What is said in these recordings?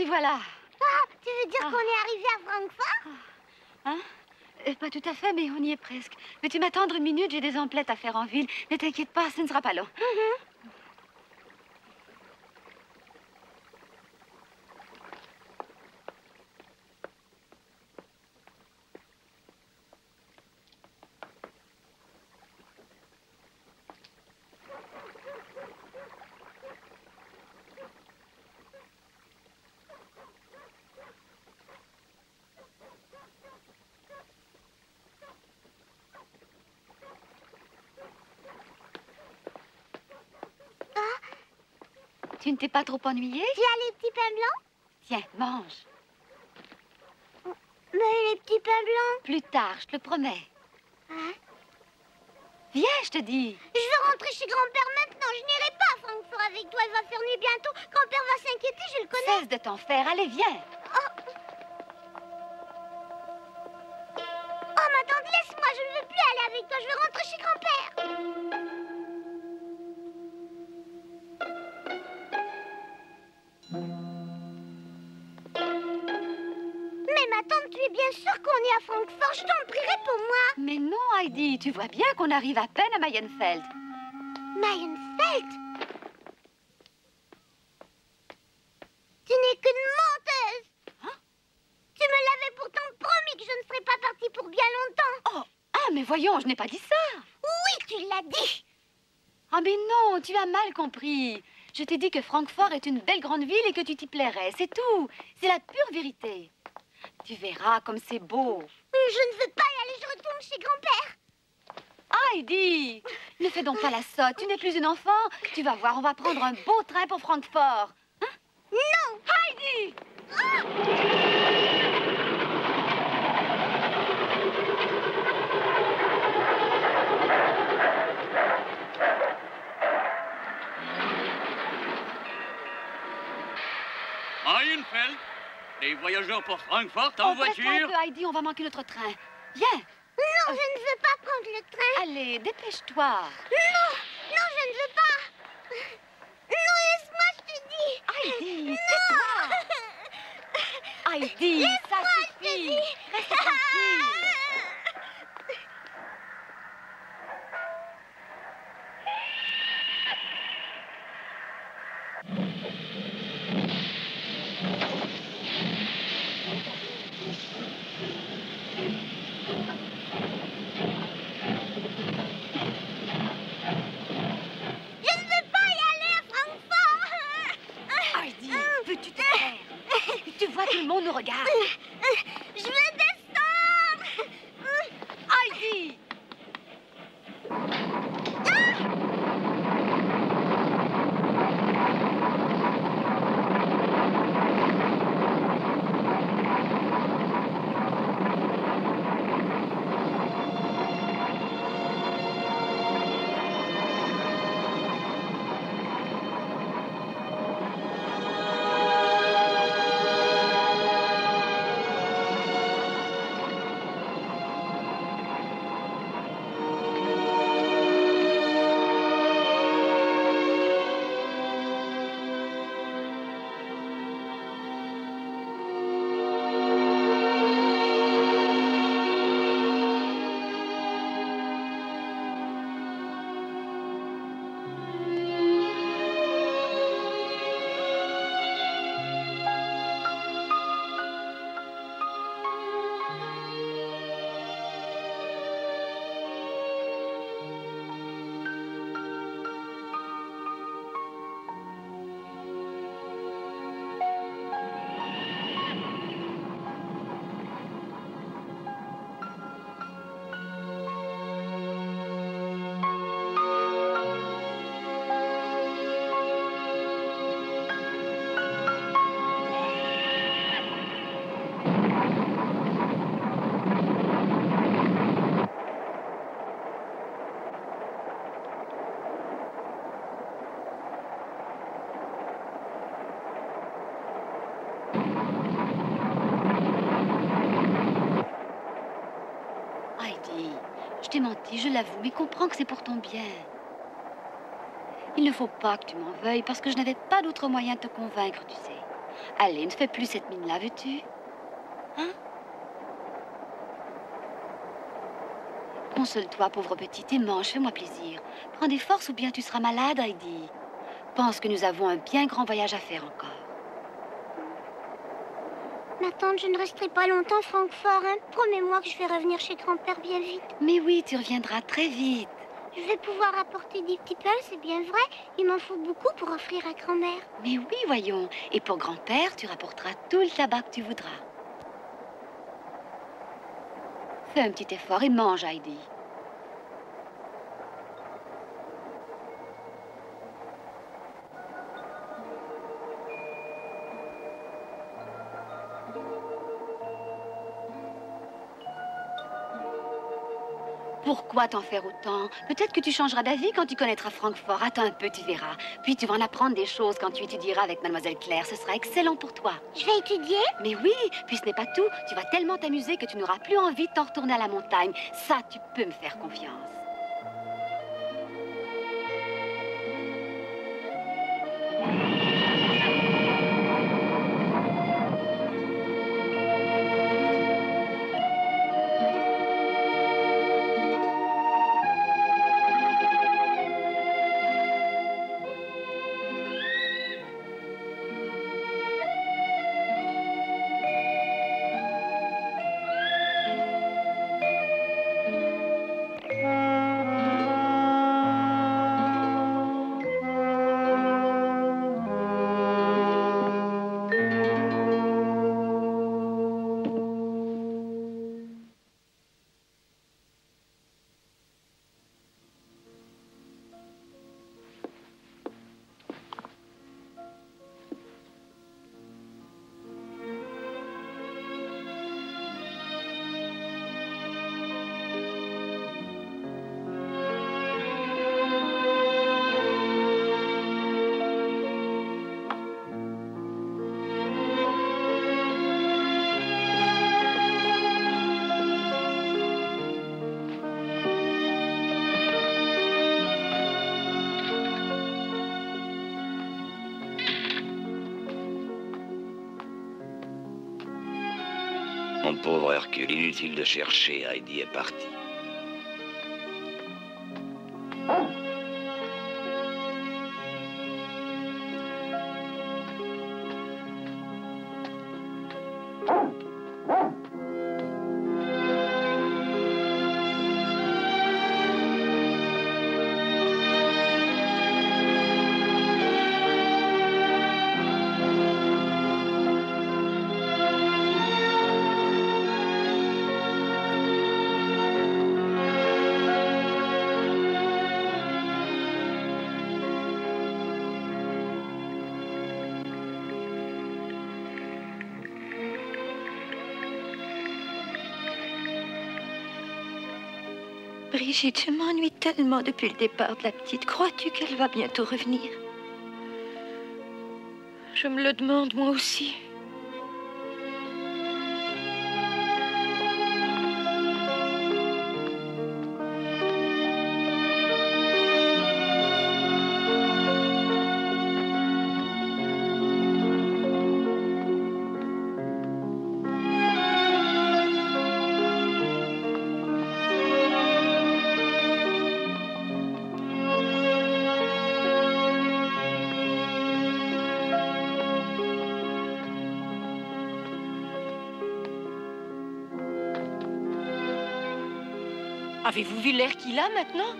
voilà. Ah, tu veux dire qu'on est arrivé à Francfort? Hein? Pas tout à fait, mais on y est presque. Veux-tu m'attendre une minute? J'ai des emplettes à faire en ville. Ne t'inquiète pas, ce ne sera pas long. Tu ne t'es pas trop ennuyée? Tu as les petits pains blancs? Tiens, mange. Mais les petits pains blancs... Plus tard, je te le promets. Hein? Viens, je te dis. Je veux rentrer chez grand-père maintenant. Je n'irai pas à Francfort avec toi. Il va faire nuit bientôt. Grand-père va s'inquiéter, je le connais. Cesse de t'en faire. Allez, viens. Oh, ma tante, laisse-moi. Je ne veux plus aller avec toi. Je veux rentrer chez grand-père. Mais ma tante, tu es bien sûre qu'on est à Francfort? Je t'en prierai pour moi. Mais non, Heidi, tu vois bien qu'on arrive à peine à Mayenfeld. Mayenfeld? Tu n'es qu'une menteuse. Hein? Tu me l'avais pourtant promis que je ne serais pas partie pour bien longtemps. Oh, mais voyons, je n'ai pas dit ça. Oui, tu l'as dit. Ah, mais non, tu as mal compris. Je t'ai dit que Francfort est une belle grande ville et que tu t'y plairais, c'est tout. C'est la pure vérité. Tu verras comme c'est beau. Je ne veux pas y aller, je retourne chez grand-père. Heidi, ne fais donc pas la sotte, tu n'es plus une enfant. Tu vas voir, on va prendre un beau train pour Francfort. Hein? Non. Heidi! Mayenfeld, les voyageurs pour Francfort en Reste-toi voiture. un peu, Heidi, on va manquer notre train. Viens. Non, je ne veux pas prendre le train. Allez, dépêche-toi. Non, non, je ne veux pas. Non, laisse-moi, je te dis. Heidi, Non. tais-toi. Heidi, ça suffit. Reste tranquille. Je ne veux pas y aller à Francfort. Heidi, veux-tu te taire? Tu vois, tout le monde nous regarde. Je veux descendre. Heidi! Heidi, je t'ai menti, je l'avoue, mais comprends que c'est pour ton bien. Il ne faut pas que tu m'en veuilles, parce que je n'avais pas d'autre moyen de te convaincre, tu sais. Allez, ne fais plus cette mine-là, veux-tu? Hein? Console-toi, pauvre petite, et mange, fais-moi plaisir. Prends des forces ou bien tu seras malade, Heidi. Pense que nous avons un bien grand voyage à faire encore. Ma tante, je ne resterai pas longtemps à Francfort, hein. Promets-moi que je vais revenir chez grand-père bien vite. Mais oui, tu reviendras très vite. Je vais pouvoir apporter des petits pains, c'est bien vrai. Il m'en faut beaucoup pour offrir à grand-mère. Mais oui, voyons. Et pour grand-père, tu rapporteras tout le tabac que tu voudras. Fais un petit effort et mange, Heidi. Pourquoi t'en faire autant? Peut-être que tu changeras d'avis quand tu connaîtras Francfort. Attends un peu, tu verras. Puis tu vas en apprendre des choses quand tu étudieras avec Mademoiselle Claire. Ce sera excellent pour toi. Je vais étudier? Mais oui, puis ce n'est pas tout. Tu vas tellement t'amuser que tu n'auras plus envie de t'en retourner à la montagne. Ça, tu peux me faire confiance. Mon pauvre Hercule, inutile de chercher, Heidi est partie. Brigitte, je m'ennuie tellement depuis le départ de la petite. Crois-tu qu'elle va bientôt revenir? Je me le demande, moi aussi. Avez-vous vu l'air qu'il a maintenant?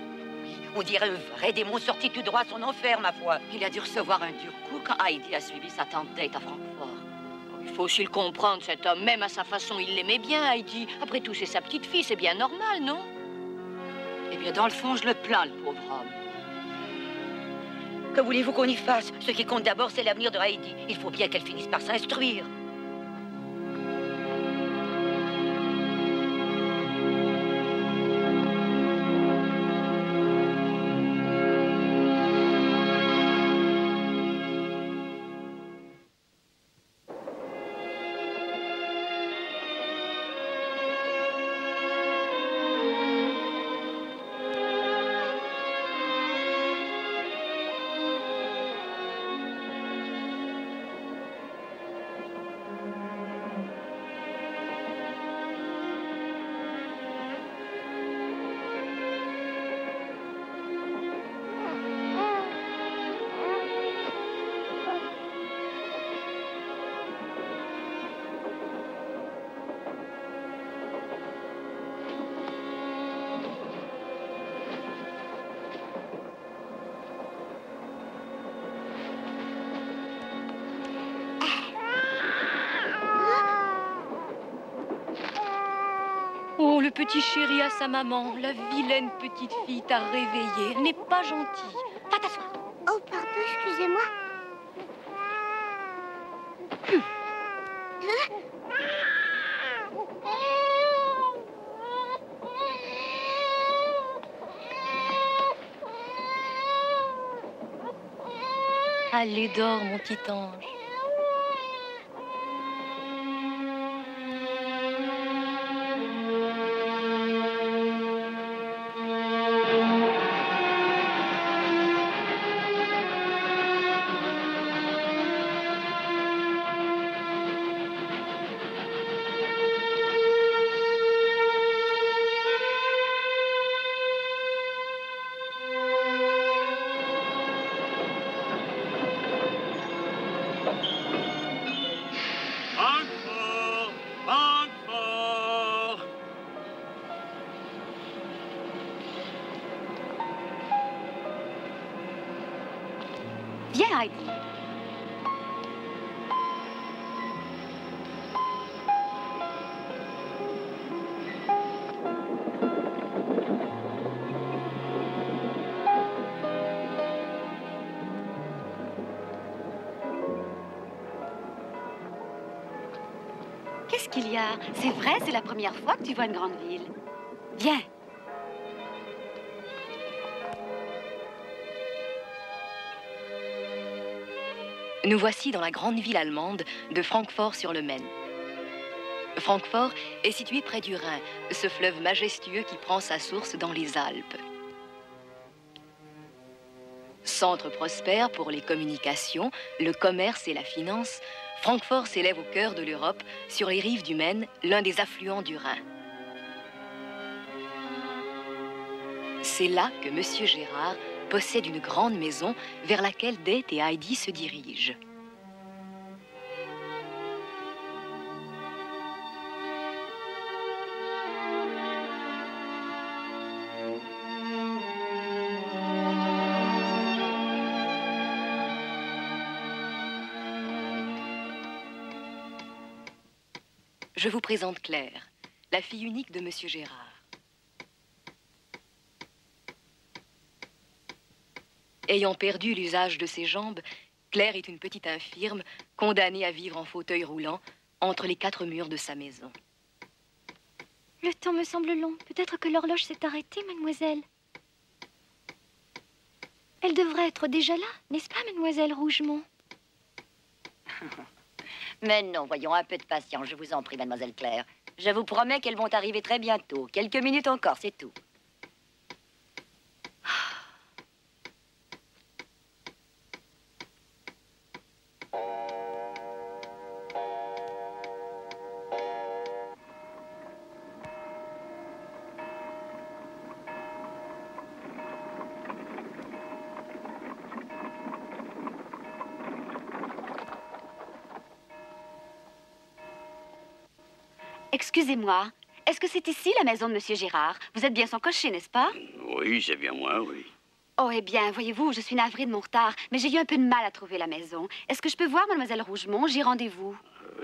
On dirait un vrai démon sorti tout droit de son enfer, ma foi. Il a dû recevoir un dur coup quand Heidi a suivi sa tante Date à Francfort. Il faut aussi le comprendre, cet homme, même à sa façon, il l'aimait bien, Heidi. Après tout, c'est sa petite fille, c'est bien normal, non? Eh bien, dans le fond, je le plains, le pauvre homme. Que voulez-vous qu'on y fasse? Ce qui compte d'abord, c'est l'avenir de Heidi. Il faut bien qu'elle finisse par s'instruire. petit chéri à sa maman. La vilaine petite fille t'a réveillée. Elle n'est pas gentille. Va t'asseoir. Oh, pardon, excusez-moi. Allez, dors, mon petit ange. Francfort! Francfort! Viens, Heidi. Qu'est-ce qu'il y a? C'est vrai, c'est la première fois que tu vois une grande ville. Viens. Nous voici dans la grande ville allemande de Francfort-sur-le-Main. Francfort est situé près du Rhin, ce fleuve majestueux qui prend sa source dans les Alpes. Centre prospère pour les communications, le commerce et la finance, Francfort s'élève au cœur de l'Europe, sur les rives du Maine, l'un des affluents du Rhin. C'est là que Monsieur Gérard possède une grande maison vers laquelle Dete et Heidi se dirigent. Je vous présente Claire, la fille unique de Monsieur Gérard. Ayant perdu l'usage de ses jambes, Claire est une petite infirme, condamnée à vivre en fauteuil roulant entre les 4 murs de sa maison. Le temps me semble long. Peut-être que l'horloge s'est arrêtée, mademoiselle. Elle devrait être déjà là, n'est-ce pas, mademoiselle Rougemont? Mais non, voyons, un peu de patience, je vous en prie, mademoiselle Claire. Je vous promets qu'elles vont arriver très bientôt. Quelques minutes encore, c'est tout. Excusez-moi, est-ce que c'est ici la maison de Monsieur Gérard? Vous êtes bien son cocher, n'est-ce pas? Oui, c'est bien moi, oui. Oh, eh bien, voyez-vous, je suis navrée de mon retard, mais j'ai eu un peu de mal à trouver la maison. Est-ce que je peux voir mademoiselle Rougemont? J'ai rendez-vous.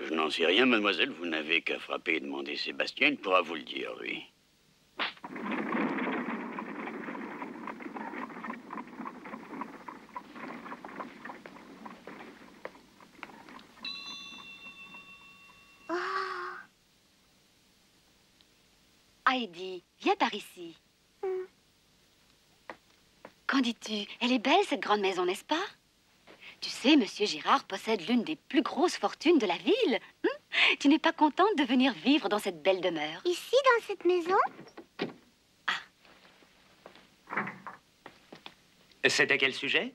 Je n'en sais rien, mademoiselle. Vous n'avez qu'à frapper et demander Sébastien. Il pourra vous le dire, lui. Heidi, viens par ici. Qu'en dis-tu? Elle est belle, cette grande maison, n'est-ce pas? Tu sais, Monsieur Gérard possède l'une des plus grosses fortunes de la ville. Tu n'es pas contente de venir vivre dans cette belle demeure? Ici, dans cette maison? C'était quel sujet?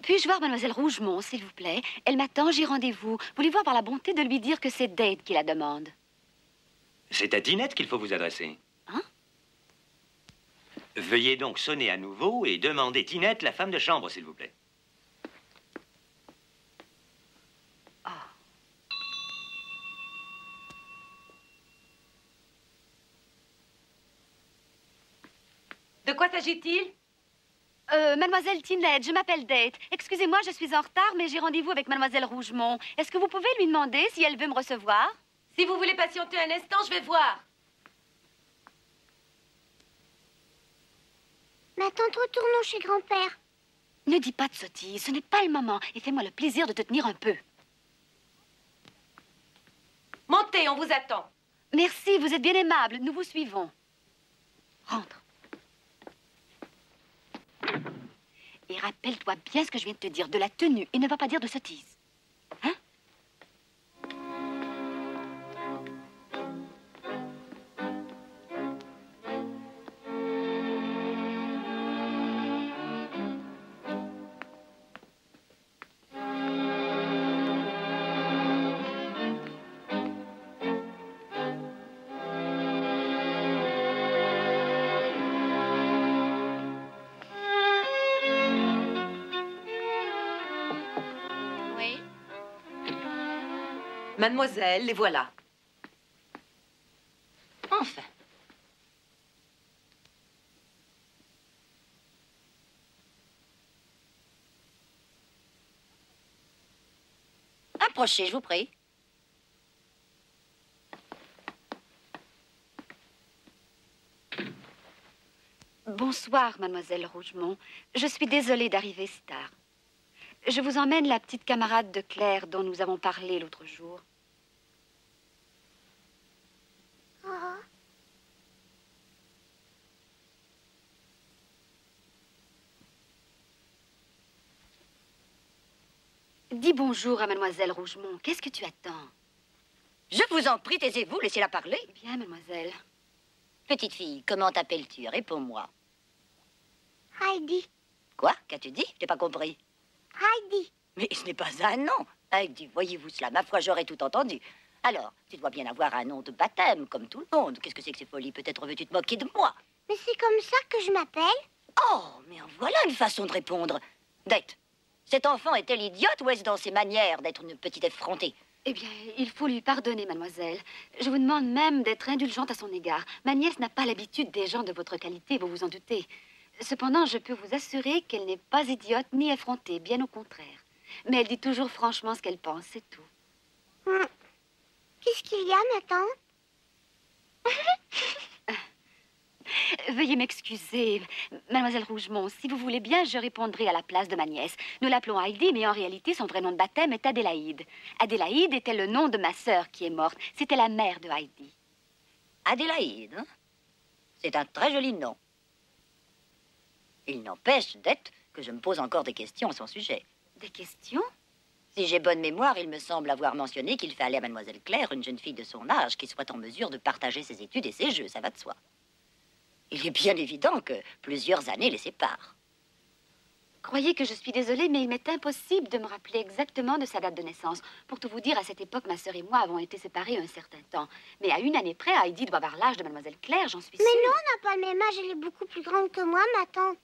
Puis-je voir mademoiselle Rougemont, s'il vous plaît? Elle m'attend, j'ai rendez-vous. Voulez-vous avoir la bonté de lui dire que c'est Date qui la demande? C'est à Tinette qu'il faut vous adresser. Hein? Veuillez donc sonner à nouveau et demander Tinette, la femme de chambre, s'il vous plaît. De quoi s'agit-il? Mademoiselle Tinette, je m'appelle Date. Excusez-moi, je suis en retard, mais j'ai rendez-vous avec mademoiselle Rougemont. Est-ce que vous pouvez lui demander si elle veut me recevoir? Si vous voulez patienter un instant, je vais voir. ma tante, retournons chez grand-père. Ne dis pas de sottises, ce n'est pas le moment. Et fais-moi le plaisir de te tenir un peu. Montez, on vous attend. Merci, vous êtes bien aimable. Nous vous suivons. Rentre. Et rappelle-toi bien ce que je viens de te dire, de la tenue, et ne va pas dire de sottises. Hein? Mademoiselle, les voilà. Enfin. Approchez, je vous prie. Bonsoir, mademoiselle Rougemont. Je suis désolée d'arriver si tard. Je vous emmène la petite camarade de Claire dont nous avons parlé l'autre jour. Oh. Dis bonjour à mademoiselle Rougemont. Qu'est-ce que tu attends? Je vous en prie, taisez-vous, laissez-la parler. Bien, mademoiselle. Petite fille, comment t'appelles-tu? Réponds-moi. Heidi. Quoi? Qu'as-tu dit? Je n'ai pas compris. Heidi. Mais ce n'est pas un nom. Heidi, voyez-vous cela? Ma foi, j'aurais tout entendu. Alors, tu dois bien avoir un nom de baptême, comme tout le monde. Qu'est-ce que c'est que ces folies? Peut-être veux-tu te moquer de moi? Mais c'est comme ça que je m'appelle. Oh, mais en voilà une façon de répondre. Dette, cet enfant est-elle idiote ou est-ce dans ses manières d'être une petite effrontée? Eh bien, il faut lui pardonner, mademoiselle. Je vous demande même d'être indulgente à son égard. Ma nièce n'a pas l'habitude des gens de votre qualité, vous vous en doutez. Cependant, je peux vous assurer qu'elle n'est pas idiote ni effrontée, bien au contraire. Mais elle dit toujours franchement ce qu'elle pense, c'est tout. Qu'est-ce qu'il y a, ma tante? Veuillez m'excuser, mademoiselle Rougemont. Si vous voulez bien, je répondrai à la place de ma nièce. Nous l'appelons Heidi, mais en réalité, son vrai nom de baptême est Adélaïde. Adélaïde était le nom de ma sœur qui est morte. C'était la mère de Heidi. Adélaïde, hein? C'est un très joli nom. Il n'empêche, Dette, que je me pose encore des questions à son sujet. Des questions? Si j'ai bonne mémoire, il me semble avoir mentionné qu'il fallait à mademoiselle Claire une jeune fille de son âge qui soit en mesure de partager ses études et ses jeux, ça va de soi. Il est bien évident que plusieurs années les séparent. Croyez que je suis désolée, mais il m'est impossible de me rappeler exactement de sa date de naissance. Pour tout vous dire, à cette époque, ma sœur et moi avons été séparés un certain temps. Mais à une année près, Heidi doit avoir l'âge de mademoiselle Claire, j'en suis sûre. Mais non, on n'a pas le même âge, elle est beaucoup plus grande que moi, ma tante.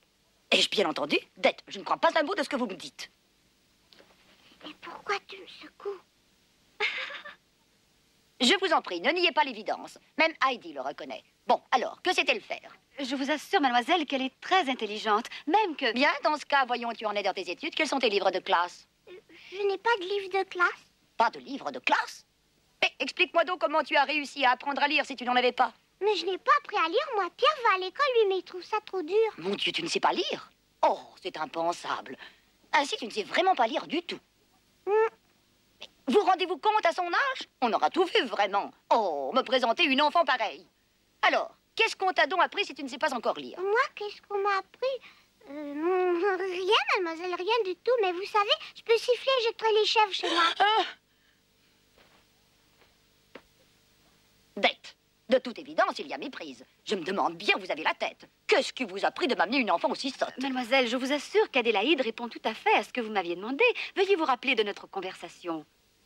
Ai-je bien entendu? Dette, je ne crois pas un mot de ce que vous me dites. Mais pourquoi tu me secoues? Je vous en prie, ne niez pas l'évidence. Même Heidi le reconnaît. Bon, alors, que sait-elle faire? Je vous assure, mademoiselle, qu'elle est très intelligente, même que... Bien, dans ce cas, voyons, tu en es dans tes études. Quels sont tes livres de classe? Je n'ai pas de livre de classe. Pas de livres de classe? Mais explique-moi donc comment tu as réussi à apprendre à lire si tu n'en avais pas. Mais je n'ai pas appris à lire, moi. Pierre va à l'école, lui, mais il trouve ça trop dur. Mon Dieu, tu ne sais pas lire? Oh, c'est impensable. Ainsi, tu ne sais vraiment pas lire du tout. Mais vous rendez-vous compte à son âge? On aura tout vu, vraiment. Oh, me présenter une enfant pareille. Alors, qu'est-ce qu'on t'a donc appris si tu ne sais pas encore lire? Moi, qu'est-ce qu'on m'a appris? Rien, mademoiselle, rien du tout. Mais vous savez, je peux siffler et jeter les chèvres chez moi. Dette, de toute évidence, il y a méprise. Je me demande bien où vous avez la tête. Qu'est-ce qui vous a pris de m'amener une enfant aussi sotte? Mademoiselle, je vous assure qu'Adélaïde répond tout à fait à ce que vous m'aviez demandé. Veuillez vous rappeler de notre conversation.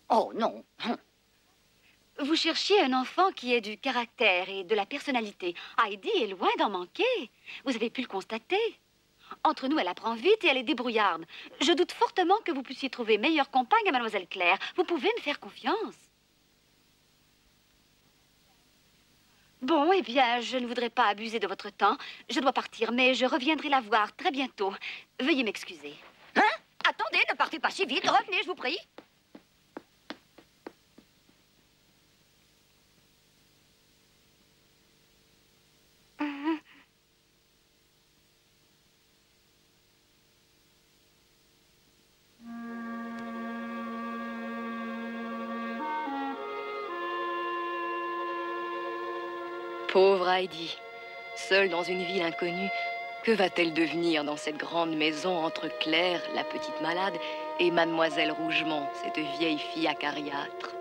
Oh, non. Vous cherchiez un enfant qui ait du caractère et de la personnalité. Heidi est loin d'en manquer. Vous avez pu le constater. Entre nous, elle apprend vite et elle est débrouillarde. Je doute fortement que vous puissiez trouver meilleure compagne à mademoiselle Claire. Vous pouvez me faire confiance. Bon, eh bien, je ne voudrais pas abuser de votre temps. Je dois partir, mais je reviendrai la voir très bientôt. Veuillez m'excuser. Hein? Attendez, ne partez pas si vite. Revenez, je vous prie. Pauvre Heidi, seule dans une ville inconnue, que va-t-elle devenir dans cette grande maison entre Claire, la petite malade, et Mademoiselle Rougemont, cette vieille fille acariâtre?